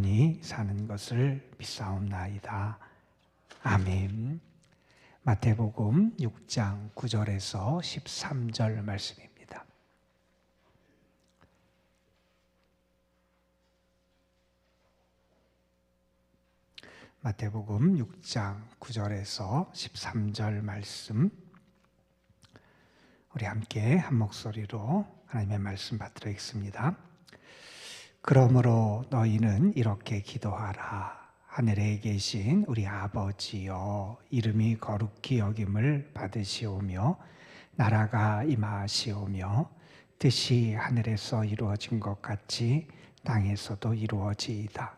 영원히 사는 것을 믿사옵나이다. 아멘. 마태복음 6장 9절에서 13절 말씀입니다. 마태복음 6장 9절에서 13절 말씀, 우리 함께 한 목소리로 하나님의 말씀 받들어 읽습니다. 그러므로 너희는 이렇게 기도하라. 하늘에 계신 우리 아버지여, 이름이 거룩히 여김을 받으시오며 나라가 임하시오며 뜻이 하늘에서 이루어진 것 같이 땅에서도 이루어지이다.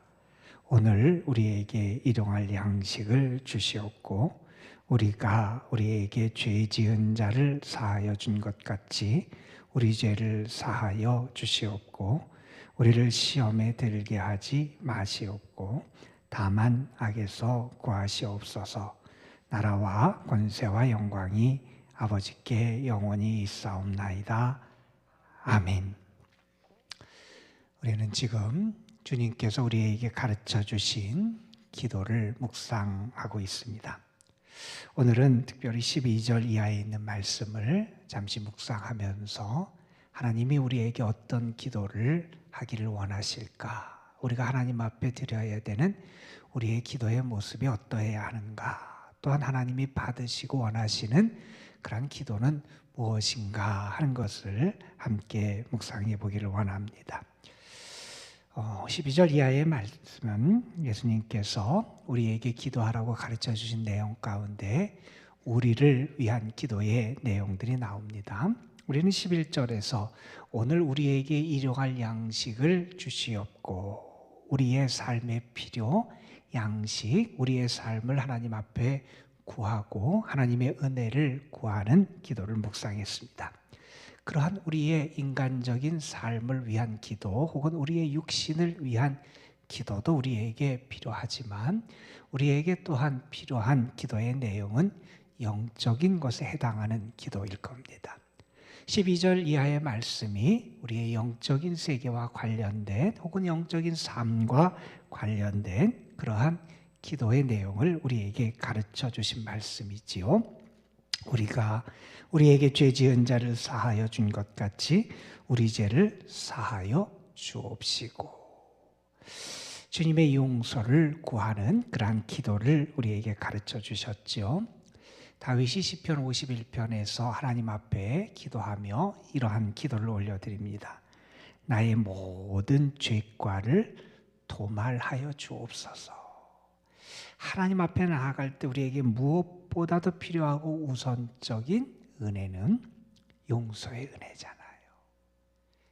오늘 우리에게 일용할 양식을 주시옵고 우리가 우리에게 죄 지은 자를 사하여 준 것 같이 우리 죄를 사하여 주시옵고 우리를 시험에 들게 하지 마시옵고 다만 악에서 구하시옵소서. 나라와 권세와 영광이 아버지께 영원히 있사옵나이다. 아멘. 우리는 지금 주님께서 우리에게 가르쳐 주신 기도를 묵상하고 있습니다. 오늘은 특별히 12절 이하에 있는 말씀을 잠시 묵상하면서 하나님이 우리에게 어떤 기도를 하기를 원하실까? 우리가 하나님 앞에 드려야 되는 우리의 기도의 모습이 어떠해야 하는가? 또한 하나님이 받으시고 원하시는 그런 기도는 무엇인가 하는 것을 함께 묵상해 보기를 원합니다. 12절 이하의 말씀은 예수님께서 우리에게 기도하라고 가르쳐 주신 내용 가운데 우리를 위한 기도의 내용들이 나옵니다. 우리는 11절에서 오늘 우리에게 일용할 양식을 주시옵고 우리의 삶의 필요, 양식, 우리의 삶을 하나님 앞에 구하고 하나님의 은혜를 구하는 기도를 묵상했습니다. 그러한 우리의 인간적인 삶을 위한 기도 혹은 우리의 육신을 위한 기도도 우리에게 필요하지만 우리에게 또한 필요한 기도의 내용은 영적인 것에 해당하는 기도일 겁니다. 12절 이하의 말씀이 우리의 영적인 세계와 관련된 혹은 영적인 삶과 관련된 그러한 기도의 내용을 우리에게 가르쳐 주신 말씀이지요. 우리가 우리에게 죄 지은 자를 사하여 준 것 같이 우리 죄를 사하여 주옵시고 주님의 용서를 구하는 그러한 기도를 우리에게 가르쳐 주셨죠. 다윗이 시편 51편에서 하나님 앞에 기도하며 이러한 기도를 올려드립니다. 나의 모든 죄과를 도말하여 주옵소서. 하나님 앞에 나아갈 때 우리에게 무엇보다도 필요하고 우선적인 은혜는 용서의 은혜잖아요.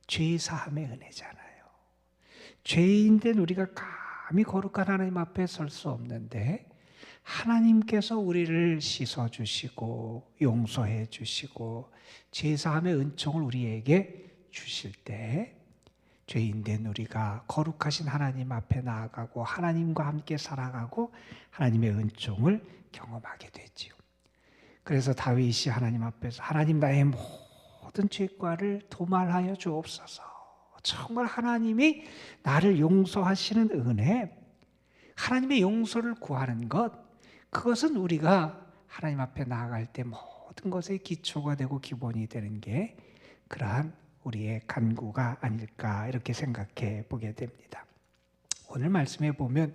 죄 사함의 은혜잖아요. 죄인된 우리가 감히 거룩한 하나님 앞에 설 수 없는데 하나님께서 우리를 씻어주시고 용서해 주시고 죄 사함의 은총을 우리에게 주실 때 죄인된 우리가 거룩하신 하나님 앞에 나아가고 하나님과 함께 살아가고 하나님의 은총을 경험하게 되지요. 그래서 다윗이 하나님 앞에서 하나님 나의 모든 죄과를 도말하여 주옵소서. 정말 하나님이 나를 용서하시는 은혜, 하나님의 용서를 구하는 것, 그것은 우리가 하나님 앞에 나아갈 때 모든 것의 기초가 되고 기본이 되는 게 그러한 우리의 간구가 아닐까 이렇게 생각해 보게 됩니다. 오늘 말씀에 보면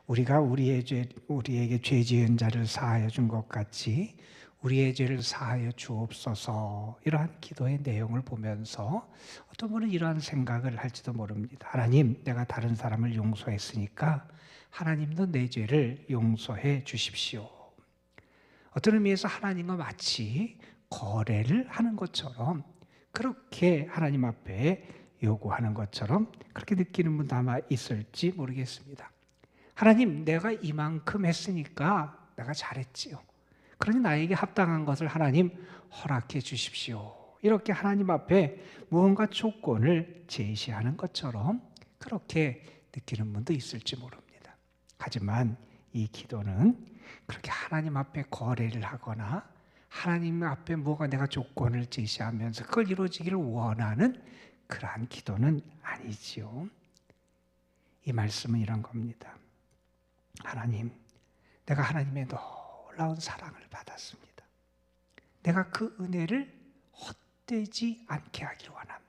우리가 우리에게 죄 지은 자를 사하여 준 것 같이 우리의 죄를 사하여 주옵소서 이러한 기도의 내용을 보면서 어떤 분은 이러한 생각을 할지도 모릅니다. 하나님, 내가 다른 사람을 용서했으니까 하나님도 내 죄를 용서해 주십시오. 어떤 의미에서 하나님과 마치 거래를 하는 것처럼 그렇게 하나님 앞에 요구하는 것처럼 그렇게 느끼는 분도 아마 있을지 모르겠습니다. 하나님, 내가 이만큼 했으니까 내가 잘했지요. 그러니 나에게 합당한 것을 하나님 허락해 주십시오. 이렇게 하나님 앞에 무언가 조건을 제시하는 것처럼 그렇게 느끼는 분도 있을지 모릅니다. 하지만 이 기도는 그렇게 하나님 앞에 거래를 하거나 하나님 앞에 뭐가 내가 조건을 제시하면서 그걸 이루어지기를 원하는 그러한 기도는 아니지요. 이 말씀은 이런 겁니다. 하나님, 내가 하나님의 놀라운 사랑을 받았습니다. 내가 그 은혜를 헛되지 않게 하기를 원합니다.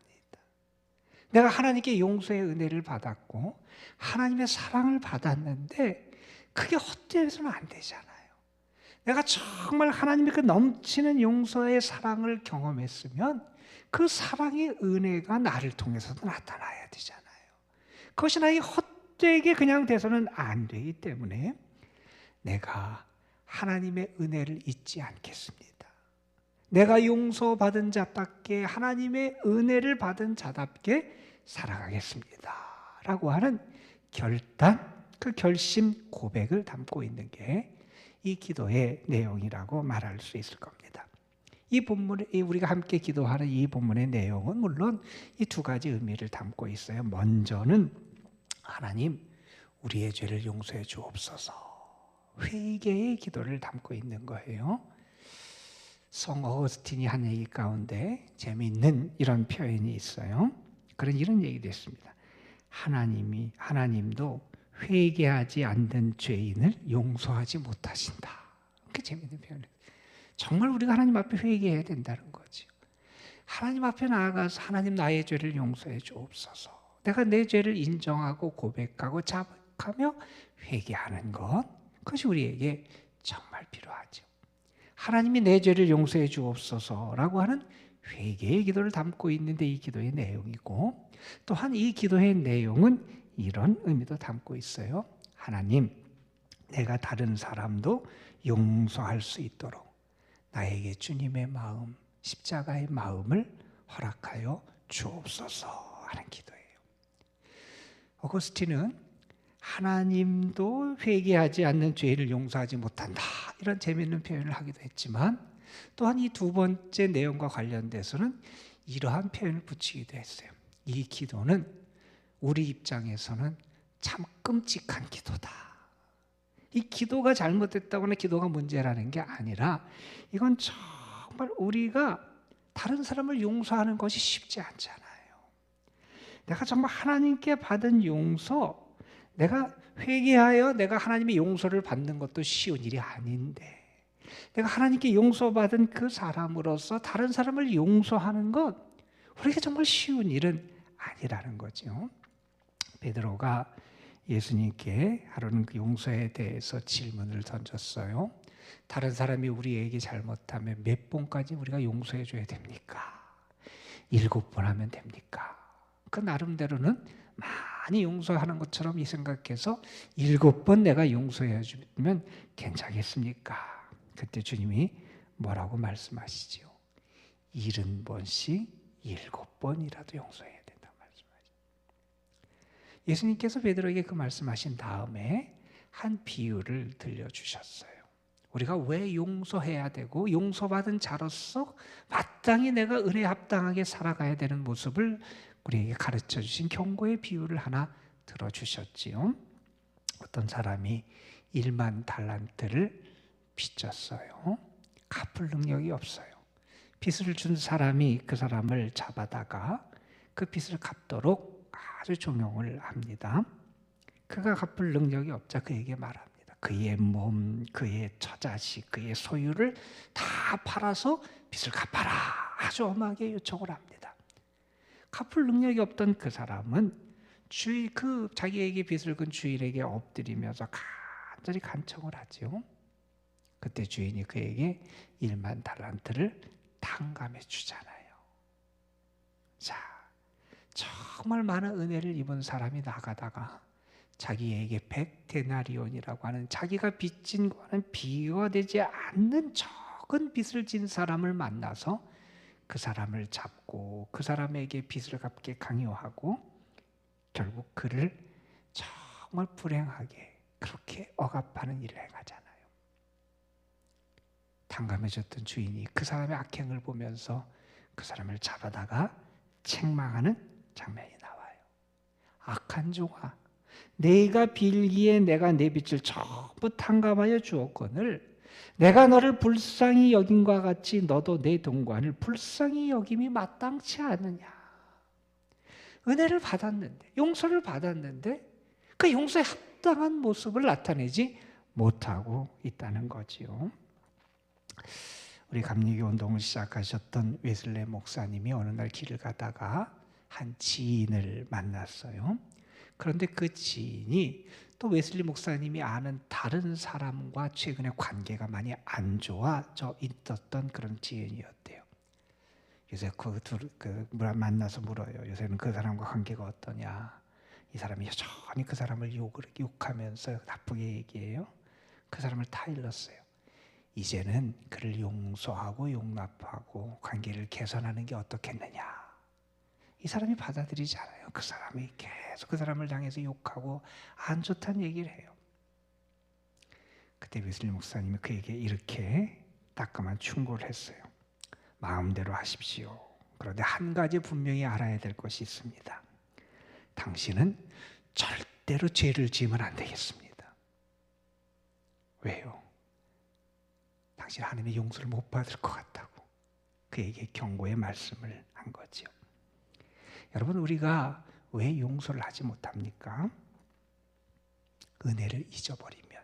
내가 하나님께 용서의 은혜를 받았고 하나님의 사랑을 받았는데 그게 헛되어서는 안 되잖아요. 내가 정말 하나님의 그 넘치는 용서의 사랑을 경험했으면 그 사랑의 은혜가 나를 통해서도 나타나야 되잖아요. 그것이 나에게 헛되게 그냥 돼서는 안 되기 때문에 내가 하나님의 은혜를 잊지 않겠습니다. 내가 용서받은 자답게 하나님의 은혜를 받은 자답게 살아가겠습니다 라고 하는 결단, 그 결심 고백을 담고 있는 게 이 기도의 내용이라고 말할 수 있을 겁니다. 이 본문에 우리가 함께 기도하는 이 본문의 내용은 물론 이 두 가지 의미를 담고 있어요. 먼저는 하나님, 우리의 죄를 용서해 주옵소서, 회개의 기도를 담고 있는 거예요. 성 어거스틴이 한 얘기 가운데 재미있는 이런 표현이 있어요. 이런 얘기도 있습니다. 하나님도 회개하지 않는 죄인을 용서하지 못하신다. 그 재미있는 표현이에요. 정말 우리가 하나님 앞에 회개해야 된다는 거죠. 하나님 앞에 나아가서 하나님, 나의 죄를 용서해 주옵소서. 내가 내 죄를 인정하고 고백하고 자백하며 회개하는 것, 그것이 우리에게 정말 필요하죠. 하나님이 내 죄를 용서해 주옵소서라고 하는 회개의 기도를 담고 있는데 이 기도의 내용이고, 또한 이 기도의 내용은 이런 의미도 담고 있어요. 하나님, 내가 다른 사람도 용서할 수 있도록 나에게 주님의 마음, 십자가의 마음을 허락하여 주옵소서 하는 기도예요. 어거스틴은 하나님도 회개하지 않는 죄를 용서하지 못한다, 이런 재미있는 표현을 하기도 했지만, 또한 이 두 번째 내용과 관련돼서는 이러한 표현을 붙이기도 했어요. 이 기도는 우리 입장에서는 참 끔찍한 기도다. 이 기도가 잘못됐다거나 기도가 문제라는 게 아니라 이건 정말 우리가 다른 사람을 용서하는 것이 쉽지 않잖아요. 내가 정말 하나님께 받은 용서, 내가 회개하여 내가 하나님의 용서를 받는 것도 쉬운 일이 아닌데, 내가 하나님께 용서받은 그 사람으로서 다른 사람을 용서하는 것, 우리에게 정말 쉬운 일은 아니라는 거죠. 베드로가 예수님께 하루는 그 용서에 대해서 질문을 던졌어요. 다른 사람이 우리에게 잘못하면 몇 번까지 우리가 용서해 줘야 됩니까? 7번 하면 됩니까? 그 나름대로는 많이 용서하는 것처럼 이 생각해서 7번 내가 용서해 주면 괜찮겠습니까? 그때 주님이 뭐라고 말씀하시죠? 70번씩 7번이라도 용서해야 된다 말씀하시죠. 예수님께서 베드로에게 그 말씀하신 다음에 한 비유를 들려주셨어요. 우리가 왜 용서해야 되고 용서받은 자로서 마땅히 내가 은혜에 합당하게 살아가야 되는 모습을 우리에게 가르쳐 주신 경고의 비유를 하나 들어주셨지요. 어떤 사람이 1만 달란트를 빚졌어요. 갚을 능력이 없어요. 빚을 준 사람이 그 사람을 잡아다가 그 빚을 갚도록 아주 종용을 합니다. 그가 갚을 능력이 없자 그에게 말합니다. 그의 몸, 그의 처자식, 그의 소유를 다 팔아서 빚을 갚아라, 아주 엄하게 요청을 합니다. 갚을 능력이 없던 그 사람은 자기에게 빚을 건 주인에게 엎드리면서 간절히 간청을 하죠. 그때 주인이 그에게 1만 달란트를 탕감해 주잖아요. 자, 정말 많은 은혜를 입은 사람이 나가다가 자기에게 100데나리온이라고 하는 자기가 빚진 거는 비교되지 않는 적은 빚을 진 사람을 만나서 그 사람을 잡고 그 사람에게 빚을 갚게 강요하고 결국 그를 정말 불행하게 그렇게 억압하는 일을 행하잖아요. 탕감해줬던 주인이 그 사람의 악행을 보면서 그 사람을 잡아다가 책망하는 장면이 나와요. 악한 종아, 내가 빌기에 내가 내 빚을 전부 탕감하여 주었거늘 내가 너를 불쌍히 여김과 같이 너도 내 동관을 불쌍히 여김이 마땅치 않느냐. 은혜를 받았는데, 용서를 받았는데 그 용서에 합당한 모습을 나타내지 못하고 있다는 거지요. 우리 감리교 운동을 시작하셨던 웨슬레 목사님이 어느 날 길을 가다가 한 지인을 만났어요. 그런데 그 지인이 또 웨슬리 목사님이 아는 다른 사람과 최근에 관계가 많이 안 좋아져 있었던 그런 지인이었대요. 요새 만나서 물어요. 요새는 그 사람과 관계가 어떠냐. 이 사람이 여전히 그 사람을 욕하면서 나쁘게 얘기해요. 그 사람을 다 일렀어요. 이제는 그를 용서하고 용납하고 관계를 개선하는 게 어떻겠느냐. 이 사람이 받아들이지 않아요. 그 사람이 계속 그 사람을 향해서 욕하고 안 좋다는 얘기를 해요. 그때 웨슬리 목사님이 그에게 이렇게 따끔한 충고를 했어요. 마음대로 하십시오. 그런데 한 가지 분명히 알아야 될 것이 있습니다. 당신은 절대로 죄를 지으면 안 되겠습니다. 왜요? 당신 하나님의 용서를 못 받을 것 같다고 그에게 경고의 말씀을 한 거죠. 여러분, 우리가 왜 용서를 하지 못합니까? 은혜를 잊어버리면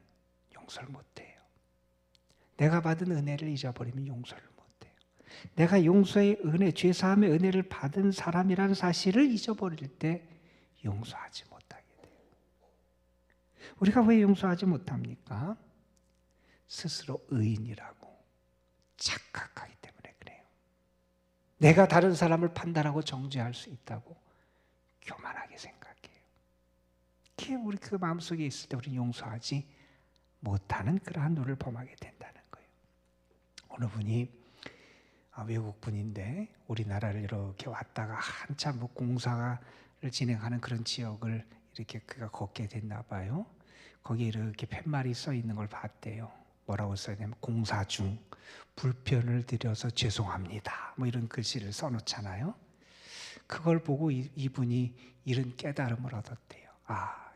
용서를 못해요. 내가 받은 은혜를 잊어버리면 용서를 못해요. 내가 용서의 은혜, 죄사함의 은혜를 받은 사람이라는 사실을 잊어버릴 때 용서하지 못하게 돼요. 우리가 왜 용서하지 못합니까? 스스로 의인이라고 착각하기 때문에 그래요. 내가 다른 사람을 판단하고 정죄할 수 있다고 교만하게 생각해요. 그게 우리 그 마음속에 있을 때 우리는 용서하지 못하는 그러한 눈을 범하게 된다는 거예요. 어느 분이 외국 분인데 우리나라를 이렇게 왔다가 한참 공사를 진행하는 그런 지역을 이렇게 그가 걷게 됐나 봐요. 거기에 이렇게 팻말이 써 있는 걸 봤대요. 뭐라고 써있냐면 공사 중 불편을 드려서 죄송합니다. 뭐 이런 글씨를 써놓잖아요. 그걸 보고 이분이 이런 깨달음을 얻었대요.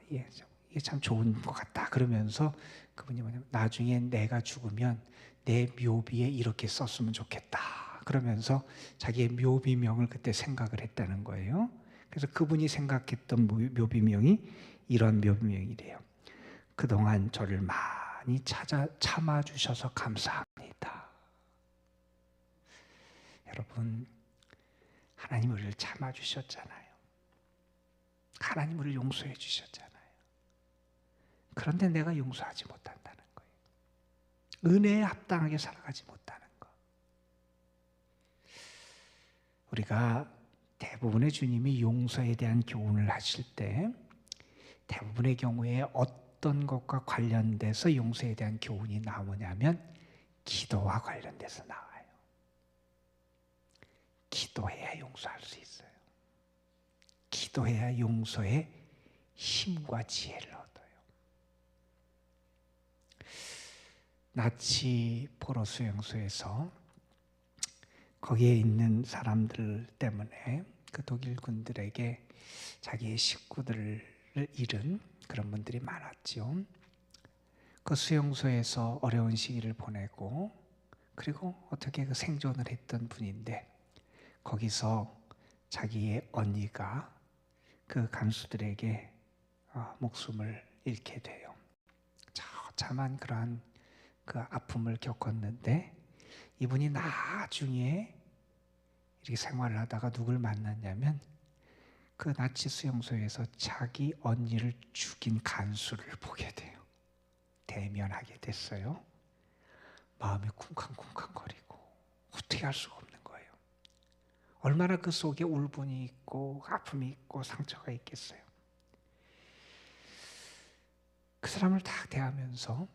이게 참 좋은 것 같다. 그러면서 그분이 뭐냐면 나중에 내가 죽으면 내 묘비에 이렇게 썼으면 좋겠다. 그러면서 자기의 묘비명을 그때 생각을 했다는 거예요. 그래서 그분이 생각했던 묘비명이 이런 묘비명이래요. 그동안 저를 많이 참아주셔서 감사합니다. 여러분, 하나님 우리를 참아주셨잖아요. 하나님 우리를 용서해 주셨잖아요. 그런데 내가 용서하지 못한다는 거예요. 은혜에 합당하게 살아가지 못하는 거. 우리가 대부분의 주님이 용서에 대한 교훈을 하실 때 대부분의 경우에 어떤 것과 관련돼서 용서에 대한 교훈이 나오냐면 기도와 관련돼서 나와요. 기도해야 용서할 수 있어요. 기도해야 용서의 힘과 지혜를 얻어요. 나치 포로 수용소에서 거기에 있는 사람들 때문에 그 독일 군들에게 자기의 식구들을 잃은 그런 분들이 많았죠. 그 수용소에서 어려운 시기를 보내고 그리고 어떻게 그 생존을 했던 분인데 거기서 자기의 언니가 그 간수들에게 목숨을 잃게 돼요. 처참한 그러한 그 아픔을 겪었는데 이분이 나중에 이렇게 생활을 하다가 누굴 만났냐면 그 나치 수용소에서 자기 언니를 죽인 간수를 보게 돼요. 대면하게 됐어요. 마음이 쿵쾅쿵쾅거리고 어떻게 할 수가 없는 거예요. 얼마나 그 속에 울분이 있고 아픔이 있고 상처가 있겠어요. 그 사람을 딱 대하면서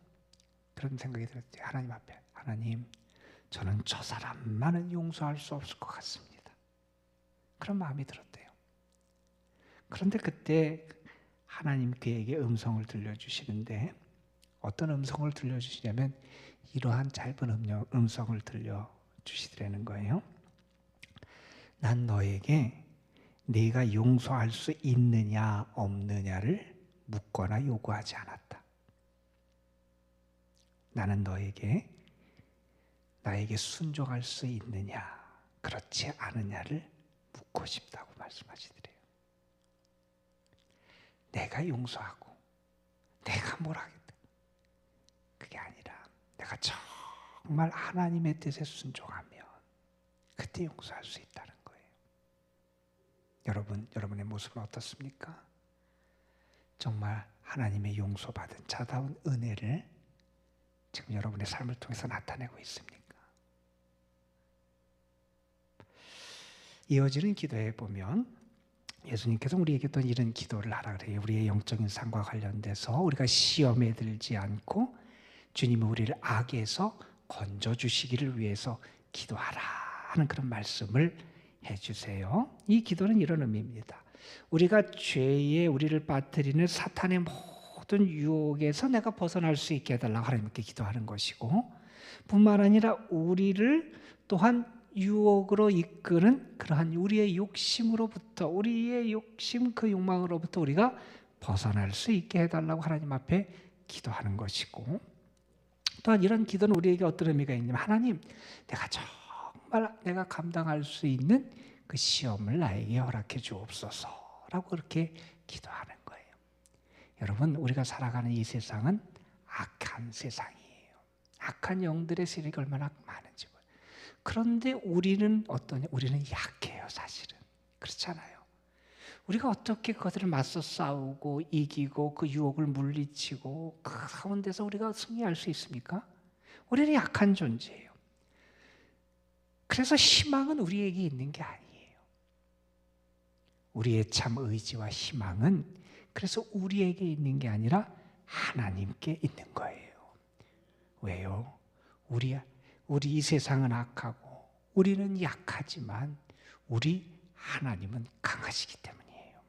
그런 생각이 들었대요. 하나님 앞에, 하나님, 저는 저 사람만은 용서할 수 없을 것 같습니다. 그런 마음이 들었대요. 그런데 그때 하나님 그에게 음성을 들려주시는데 어떤 음성을 들려주시냐면 이러한 짧은 음성을 들려주시더라는 거예요. 난 너에게 네가 용서할 수 있느냐 없느냐를 묻거나 요구하지 않았다. 나는 너에게 나에게 순종할 수 있느냐 그렇지 않느냐를 묻고 싶다고 말씀하시더래요. 내가 용서하고 내가 뭘 하겠다. 그게 아니라 내가 정말 하나님의 뜻에 순종하면 그때 용서할 수 있다는 거예요. 여러분의 모습은 어떻습니까? 정말 하나님의 용서받은 자다운 은혜를 지금 여러분의 삶을 통해서 나타내고 있습니까? 이어지는 기도에 보면 예수님께서 우리에게 또 이런 기도를 하라 그래요. 우리의 영적인 삶과 관련돼서 우리가 시험에 들지 않고 주님이 우리를 악에서 건져주시기를 위해서 기도하라 하는 그런 말씀을 해주세요. 이 기도는 이런 의미입니다. 우리가 죄에 우리를 빠뜨리는 사탄의 모든 유혹에서 내가 벗어날 수 있게 해달라고 하나님께 기도하는 것이고, 뿐만 아니라 우리를 또한 유혹으로 이끄는 그러한 우리의 욕심으로부터, 우리의 욕심 그 욕망으로부터 우리가 벗어날 수 있게 해달라고 하나님 앞에 기도하는 것이고, 또한 이런 기도는 우리에게 어떤 의미가 있냐면, 하나님, 내가 정말 내가 감당할 수 있는 그 시험을 나에게 허락해 주옵소서라고 그렇게 기도하는 거예요. 여러분, 우리가 살아가는 이 세상은 악한 세상이에요. 악한 영들의 세력이 얼마나 많은지. 그런데 우리는 어떠냐? 우리는 약해요, 사실은. 그렇잖아요. 우리가 어떻게 그것들을 맞서 싸우고 이기고 그 유혹을 물리치고 그 가운데서 우리가 승리할 수 있습니까? 우리는 약한 존재예요. 그래서 희망은 우리에게 있는 게 아니에요. 우리의 참 의지와 희망은 그래서 우리에게 있는 게 아니라 하나님께 있는 거예요. 왜요? 우리 이 세상은 악하고 우리는 약하지만 우리 하나님은 강하시기 때문이에요.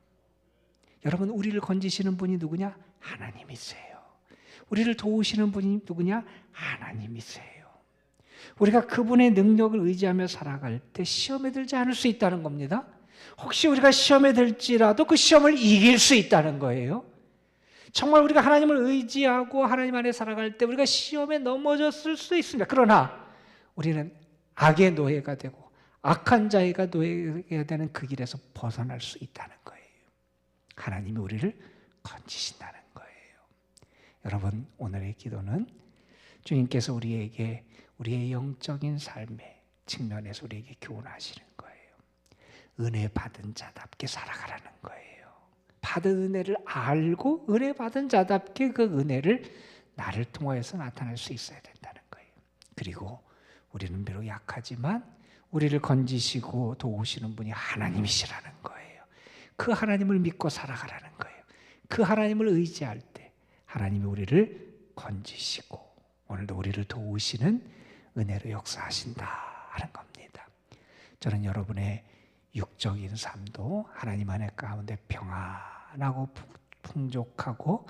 여러분, 우리를 건지시는 분이 누구냐? 하나님이세요. 우리를 도우시는 분이 누구냐? 하나님이세요. 우리가 그분의 능력을 의지하며 살아갈 때 시험에 들지 않을 수 있다는 겁니다. 혹시 우리가 시험에 들지라도 그 시험을 이길 수 있다는 거예요. 정말 우리가 하나님을 의지하고 하나님 안에 살아갈 때 우리가 시험에 넘어졌을 수도 있습니다. 그러나 우리는 악의 노예가 되고 악한 자가 노예가 되는 그 길에서 벗어날 수 있다는 거예요. 하나님이 우리를 건지신다는 거예요. 여러분, 오늘의 기도는 주님께서 우리에게 우리의 영적인 삶의 측면에서 우리에게 교훈하시는 거예요. 은혜 받은 자답게 살아가라는 거예요. 받은 은혜를 알고 은혜 받은 자답게 그 은혜를 나를 통하여서 나타낼 수 있어야 된다는 거예요. 그리고 우리는 비록 약하지만 우리를 건지시고 도우시는 분이 하나님이시라는 거예요. 그 하나님을 믿고 살아가라는 거예요. 그 하나님을 의지할 때 하나님이 우리를 건지시고 오늘도 우리를 도우시는 은혜로 역사하신다는 겁니다. 저는 여러분의 육적인 삶도 하나님 안에 가운데 평안하고 풍족하고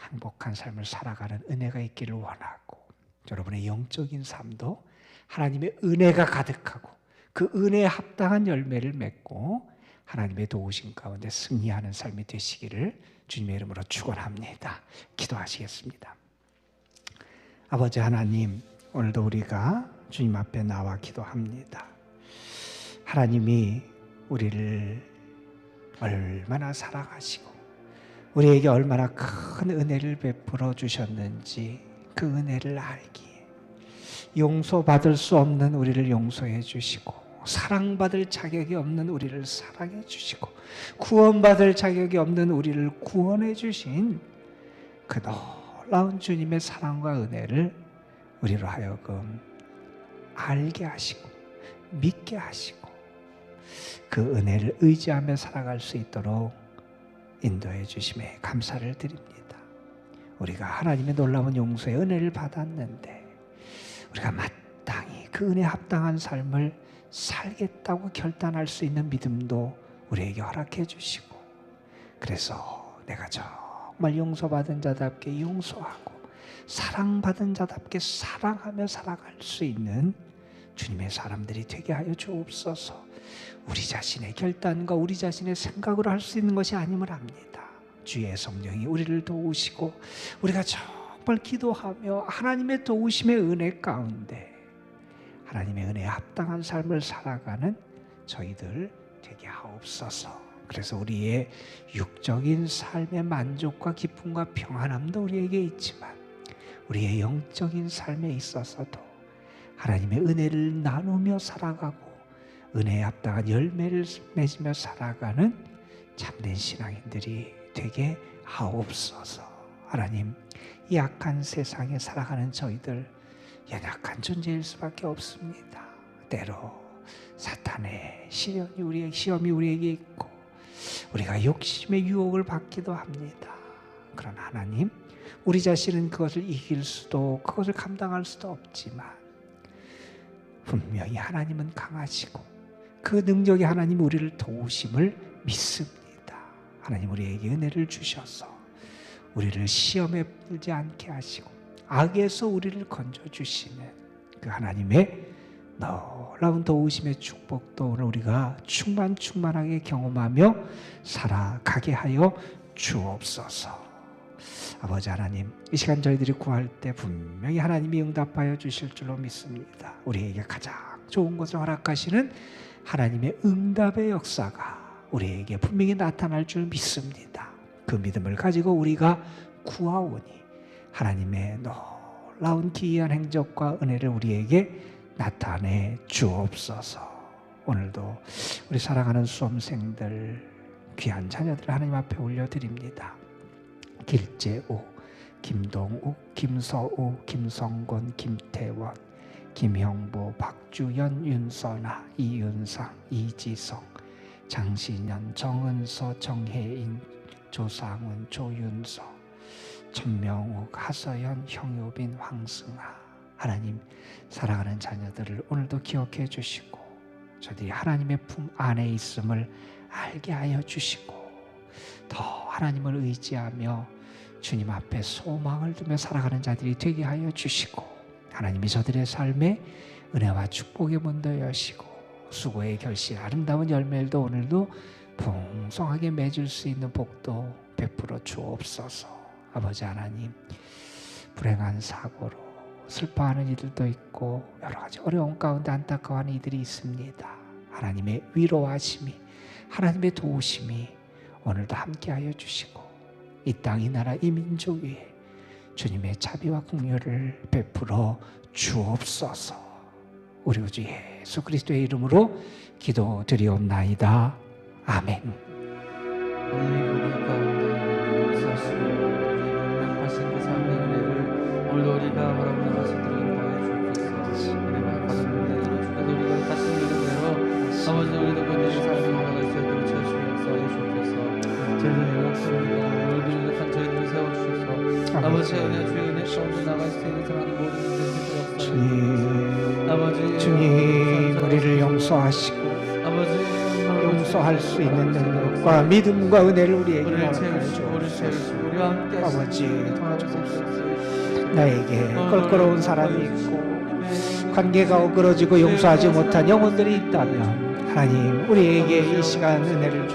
행복한 삶을 살아가는 은혜가 있기를 원하고, 여러분의 영적인 삶도 하나님의 은혜가 가득하고 그 은혜에 합당한 열매를 맺고 하나님의 도우심 가운데 승리하는 삶이 되시기를 주님의 이름으로 축원합니다. 기도하시겠습니다. 아버지 하나님, 오늘도 우리가 주님 앞에 나와 기도합니다. 하나님이 우리를 얼마나 사랑하시고 우리에게 얼마나 큰 은혜를 베풀어 주셨는지 그 은혜를 알기에 용서받을 수 없는 우리를 용서해 주시고 사랑받을 자격이 없는 우리를 사랑해 주시고 구원받을 자격이 없는 우리를 구원해 주신 그 놀라운 주님의 사랑과 은혜를 우리로 하여금 알게 하시고 믿게 하시고 그 은혜를 의지하며 살아갈 수 있도록 인도해 주심에 감사를 드립니다. 우리가 하나님의 놀라운 용서의 은혜를 받았는데 우리가 마땅히 그 은혜에 합당한 삶을 살겠다고 결단할 수 있는 믿음도 우리에게 허락해 주시고, 그래서 내가 정말 용서받은 자답게 용서하고 사랑받은 자답게 사랑하며 살아갈 수 있는 주님의 사람들이 되게 하여 주옵소서. 우리 자신의 결단과 우리 자신의 생각으로 할 수 있는 것이 아님을 압니다. 주의 성령이 우리를 도우시고 우리가 정말 기도하며 하나님의 도우심의 은혜 가운데 하나님의 은혜에 합당한 삶을 살아가는 저희들 되게 하옵소서. 그래서 우리의 육적인 삶의 만족과 기쁨과 평안함도 우리에게 있지만 우리의 영적인 삶에 있어서도 하나님의 은혜를 나누며 살아가고 은혜에 합당한 열매를 맺으며 살아가는 참된 신앙인들이 되게 하옵소서. 하나님, 이 악한 세상에 살아가는 저희들 연약한 존재일 수밖에 없습니다. 때로 사탄의 시험이 우리에게 있고 우리가 욕심의 유혹을 받기도 합니다. 그러나 하나님, 우리 자신은 그것을 이길 수도 그것을 감당할 수도 없지만 분명히 하나님은 강하시고 그 능력의 하나님 우리를 도우심을 믿습니다. 하나님 우리에게 은혜를 주셔서 우리를 시험에 들지 않게 하시고 악에서 우리를 건져주시는 그 하나님의 놀라운 도우심의 축복도 오늘 우리가 충만하게 경험하며 살아가게 하여 주옵소서. 아버지 하나님, 이 시간 저희들이 구할 때 분명히 하나님이 응답하여 주실 줄로 믿습니다. 우리에게 가장 좋은 것을 허락하시는 하나님의 응답의 역사가 우리에게 분명히 나타날 줄 믿습니다. 그 믿음을 가지고 우리가 구하오니 하나님의 놀라운 기이한 행적과 은혜를 우리에게 나타내 주옵소서. 오늘도 우리 사랑하는 수험생들, 귀한 자녀들 하나님 앞에 올려드립니다. 길재우, 김동욱, 김서우, 김성곤, 김태원, 김형보, 박주연, 윤선아, 이윤상, 이지성, 장신현, 정은서, 정혜인, 조상훈, 조윤서, 천명욱, 하서연, 형효빈, 황승아. 하나님, 사랑하는 자녀들을 오늘도 기억해 주시고 저들이 하나님의 품 안에 있음을 알게 하여 주시고 더 하나님을 의지하며 주님 앞에 소망을 두며 살아가는 자들이 되게 하여 주시고 하나님이 저들의 삶에 은혜와 축복의 문도 여시고 수고의 결실 아름다운 열매도 오늘도 풍성하게 맺을 수 있는 복도 베풀어 주옵소서. 아버지 하나님, 불행한 사고로 슬퍼하는 이들도 있고 여러 가지 어려운 가운데 안타까워하는 이들이 있습니다. 하나님의 위로하심이, 하나님의 도우심이 오늘도 함께하여 주시고 이 땅, 이 나라, 이 민족 위에 주님의 자비와 긍휼을 베풀어 주옵소서. 우리 구주 예수 그리스도의 이름으로 기도드리옵나이다. 아멘. 오늘도 우리가 바라보는 것을 드리는 주옵소서. 은혜만 받았는데 이루어주고 우리가 다시 믿음대로 아버지 우리도 그 내일 삶을 나아갈 수 있도록 채우시며 역사하여 주옵소서. 저희들의 약속입니다. 오늘도 유력한 저희들을 세워주셔서 아버지의 은혜 주의 은혜 가운데 나갈 수 있는 사랑하는 모든 분들을 역사하여 주님, 우리를 용서하시고 아버지 용서할 수 있는 능력과 믿음과 은혜를 우리에게 우리를 허락하여 채우시고 우리와 함께 아버지, 도와주옵소서. 나에게 껄끄러운 사람이 있고 관계가 어그러지고 용서하지 못한 영혼들이 있다면 하나님 우리에게 이 시간 은혜를